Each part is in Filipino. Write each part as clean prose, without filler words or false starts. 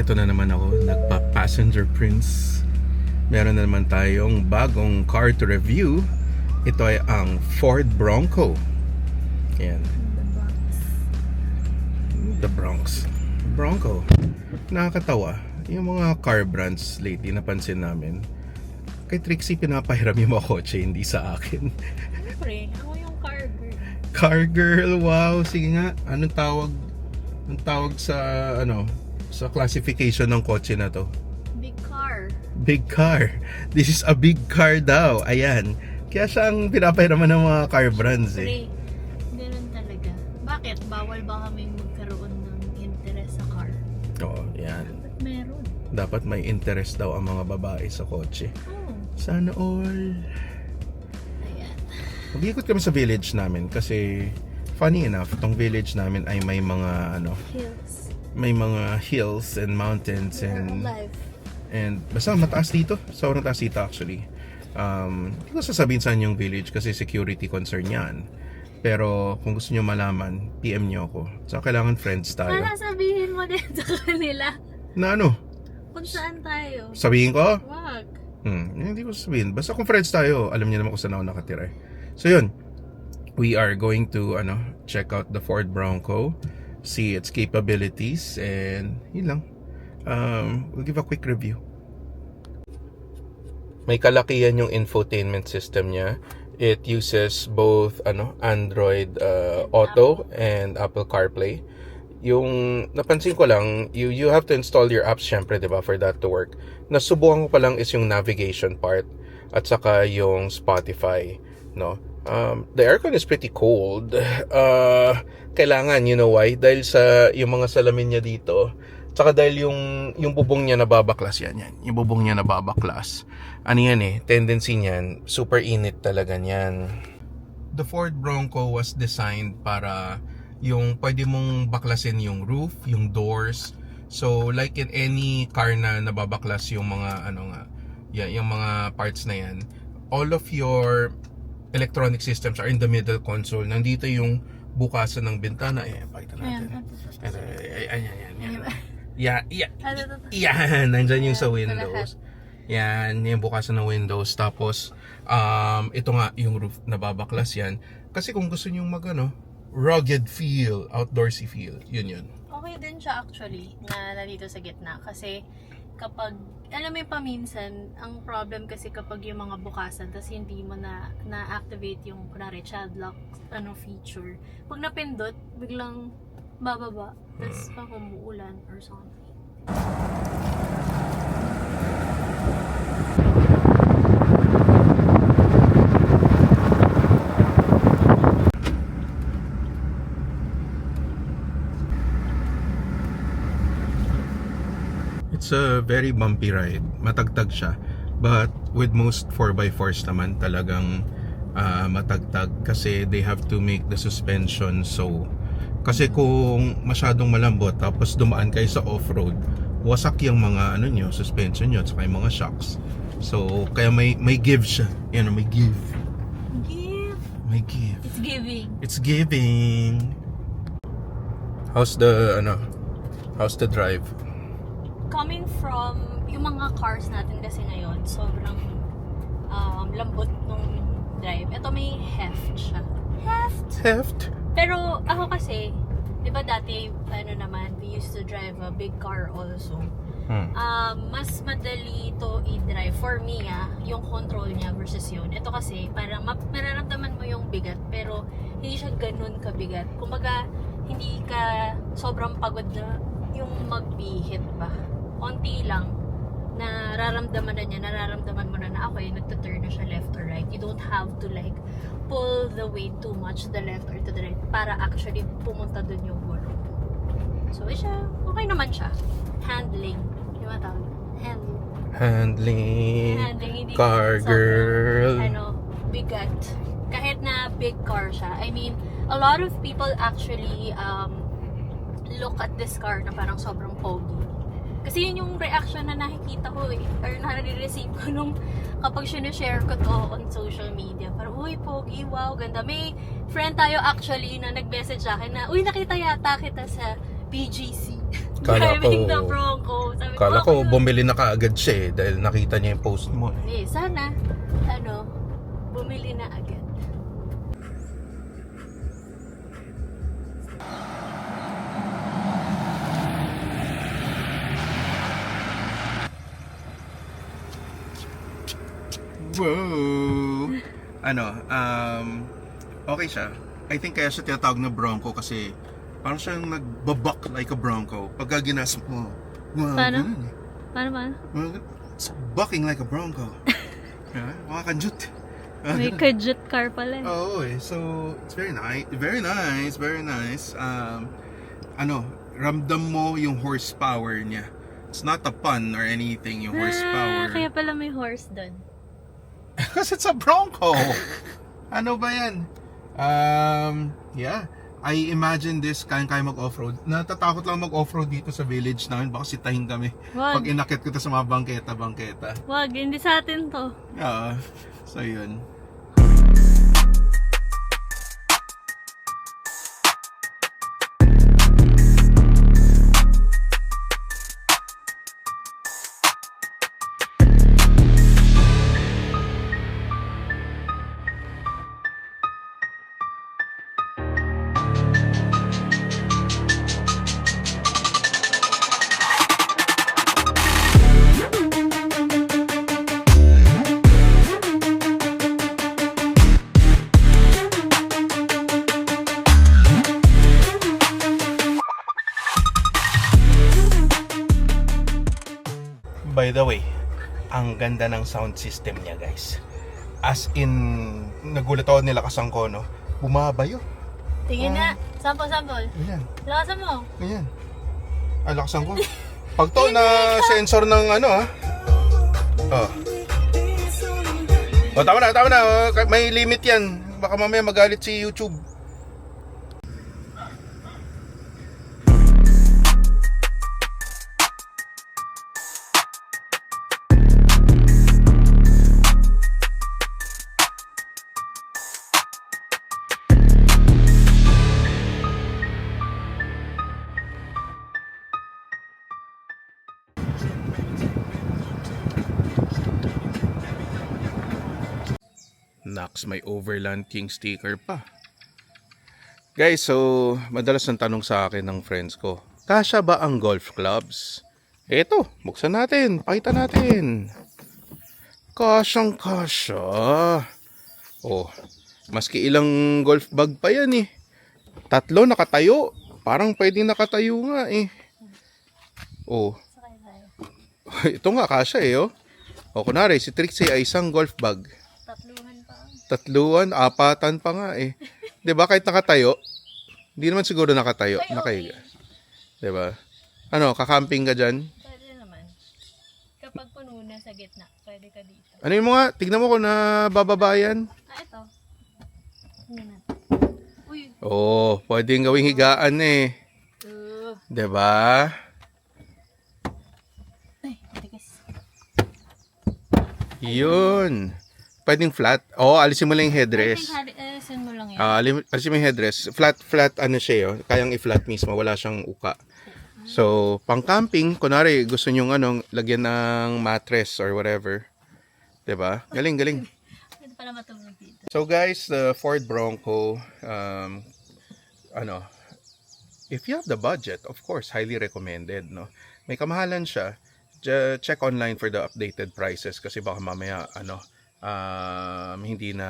ito na naman ako, nagpa-passenger prince. Meron na naman tayong bagong car to review. Ito ay ang Ford Bronco. Ayan. The Bronx. Bronco. Nakakatawa. Yung mga car brands lately, napansin namin. Kay Trixie, pinapahiram yung mga kotse, hindi sa akin. Siyempre, ako yung car girl. Car girl, wow. Sige nga, anong tawag? Anong tawag sa, sa classification ng kotse na to? Big car. Big car. This is a big car daw. Ayan. Kaya siya ang pinapahiraman ng mga car brands eh. Ganun talaga. Bakit? Bawal ba kaming magkaroon ng interest sa car? Oo, yan. Ba't meron? Dapat may interest daw ang mga babae sa kotse. Oh. Sana all. Ayan. Mag-ikot kami sa village namin kasi funny enough, tong village namin ay may mga Hills. may mga hills and mountains We're and alive. basta mataas dito. Sobrang taas dito actually. Hindi ko sasabihin saan yung village kasi security concern yan. Pero kung gusto nyo malaman, PM nyo ako. So kailangan friends tayo. Para sabihin mo din sa kanila Na ano? kung saan tayo. Sabihin ko? Wag. Hindi ko sabihin. Basta kung friends tayo, alam niyo naman kung saan ako nakatira. So yun, we are going to check out the Ford Bronco, see its capabilities, and yun lang. We'll give a quick review. May kalakihan yung infotainment system niya. It uses both Android Auto and Apple CarPlay. Yung napansin ko lang, you have to install your apps syempre, 'di ba, for that to work. Nasubukan ko pa lang is yung navigation part at saka yung Spotify, no. The aircon is pretty cold. Kailangan, you know why? Dahil sa yung mga salamin niya dito, tsaka dahil yung bubong niya nababaklas yan. Yung bubong niya nababaklas. Ano yan tendency niyan, super init talaga niyan. The Ford Bronco was designed para yung pwede mong baklasin yung roof, yung doors. So like in any car na nababaklas yung mga yung mga parts na yan, all of your electronic systems are in the middle console. Nandito yung bukasan ng bintana. Pakita natin. Yan, nandyan yung sa Windows. Yan, yung bukasan ng Windows. Tapos, ito nga, yung roof, nababaklas yan. Kasi kung gusto nyo rugged feel, outdoorsy feel, yun. Okay din siya actually na nandito sa gitna kasi kapag, alam mo yung paminsan, ang problem kasi kapag yung mga bukasan tas hindi mo na-activate yung kunwari child lock feature. Pag napindot, biglang bababa, tas pag umuulan or something. It's a very bumpy ride. Matagtag siya. But with most 4x4s naman talagang matagtag kasi they have to make the suspension so. Kasi kung masyadong malambot tapos dumaan kayo sa off-road, wasak yung mga suspension nyo at saka yung mga shocks. So kaya may give siya. May give. May give. It's giving. It's giving. How's the drive? Coming from yung mga cars natin kasi ngayon, sobrang lambot nung drive. Ito may heft siya. Heft? Pero ako kasi, di ba dati, we used to drive a big car also. Mas madali to i-drive for me yung control niya versus yun. Ito kasi, parang mararamdaman mo yung bigat, pero hindi siya ganun kabigat. Kumbaga, hindi ka sobrang pagod na yung magbihit ba. Konti lang, nararamdaman mo na okay, nagtuturn na siya left or right. You don't have to pull the weight too much to the left or to the right para actually pumunta dun yung gulong. So, okay naman siya. Handling. Yung matawag. Handling. Hindi Car girl. Bigat. Kahit na big car siya. I mean, a lot of people actually look at this car na parang sobrang pogi. Kasi yun yung reaction na nakikita ko or nare-receive ko nung kapag sinishare ko to on social media. Parang, uy, pogi, wow, ganda. May friend tayo actually na nag-message sa akin na, uy, nakita yata kita sa BGC. driving the Bronco. Sabi Kala ko okay lang. bumili na kaagad siya dahil nakita niya yung post mo. Hindi, sana, bumili na agad. Wow! Okay siya. I think kaya siya tinatawag na Bronco kasi parang siyang nagbabak like a Bronco. Pagka ginas mo, wow, Paano? ganun eh. Paano? It's bucking like a Bronco. Yeah, mga kanjut. May kajut car pala. Oo eh. So, it's very nice. Very nice. Very nice. Ramdam mo yung horsepower niya. It's not a pun or anything, yung horsepower. Kaya pala may horse doon. Because it's a Bronco. Ano ba yan? Yeah. I imagine this, kaya mag-offroad. Natatakot lang mag-offroad dito sa village namin. Baka sitahin kami. Wag. Pag inakit ko to sa mga bangketa. Wag, hindi sa atin to. Yeah. So, yun. By the way, ang ganda ng sound system niya, guys. As in, nagulat ako, nilakasan ko, no? Bumabayo. Tingin na. Sample. Ganyan. Lakasan mo. Ganyan. Ay, lakasan ko. Pag to na sensor ng Oh. Oh, tama na. Oh. May limit yan. Baka mamaya magalit si YouTube. Nax, may Overland King sticker pa. Guys, so madalas ang tanong sa akin ng friends ko, kasya ba ang golf clubs? Eto, buksan natin, pakita natin. Kasyang kasya. Oh, maski ilang golf bag pa yan eh. 3 nakatayo. Parang pwedeng nakatayo nga eh. Oh. Sakay tayo. Ito nga kasya eh oh. O kunwari, si Trixie ay isang golf bag. 3 pa. 3, 4 pa nga eh. 'Di ba kahit nakatayo? Hindi naman siguro nakatayo, Ay, nakahiga. okay. 'Di ba? Ano, kakamping ka diyan? Pwede naman. Kapag puno na sa gitna, pwede ka dito. Ano yung mga, tignan mo kung nabababayan. Ito. Tingnan natin. Uy. Oh, pwedeng gawing higaan eh. 'Di ba? Ay, tigas. Yun. Pwedeng flat. Oh, alisin mo lang yung headrest. Alisin mo lang yan. Alisin mo yung headrest. Flat ano siya, oh. Kayang i-flat mismo, wala siyang uka. So, pang camping, kunwari gusto nyo lagyan ng mattress or whatever. 'Di ba? Galing. Pwede pala matulog dito. So guys, the Ford Bronco, if you have the budget, of course, highly recommended, no? May kamahalan siya. Check online for the updated prices kasi baka mamaya, hindi na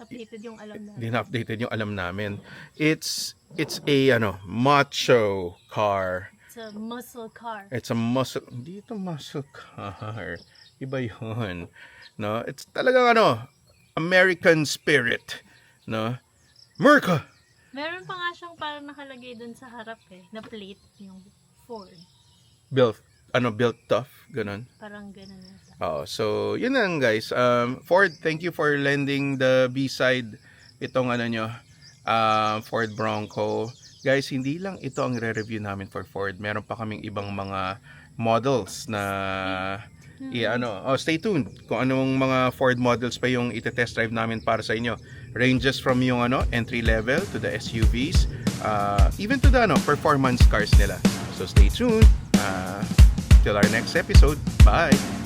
Updated yung alam na. hindi na updated yung alam namin. It's a macho car. It's a muscle car. It's a muscle, hindi ito muscle car. Iba yun. No, it's talagang American spirit, no? America. Meron pa nga siyang parang nakalagay dun sa harap na plate yung Ford. Built tough, ganun. Parang ganun na siya. So yun lang guys. Ford, thank you for lending the B-side itong Ford Bronco. Guys, hindi lang ito ang re-review namin for Ford. Meron pa kaming ibang mga models na stay tuned kung anong mga Ford models pa yung ite-test drive namin para sa inyo. Ranges from yung entry level to the SUVs, even to the performance cars nila. So stay tuned. Till our next episode. Bye!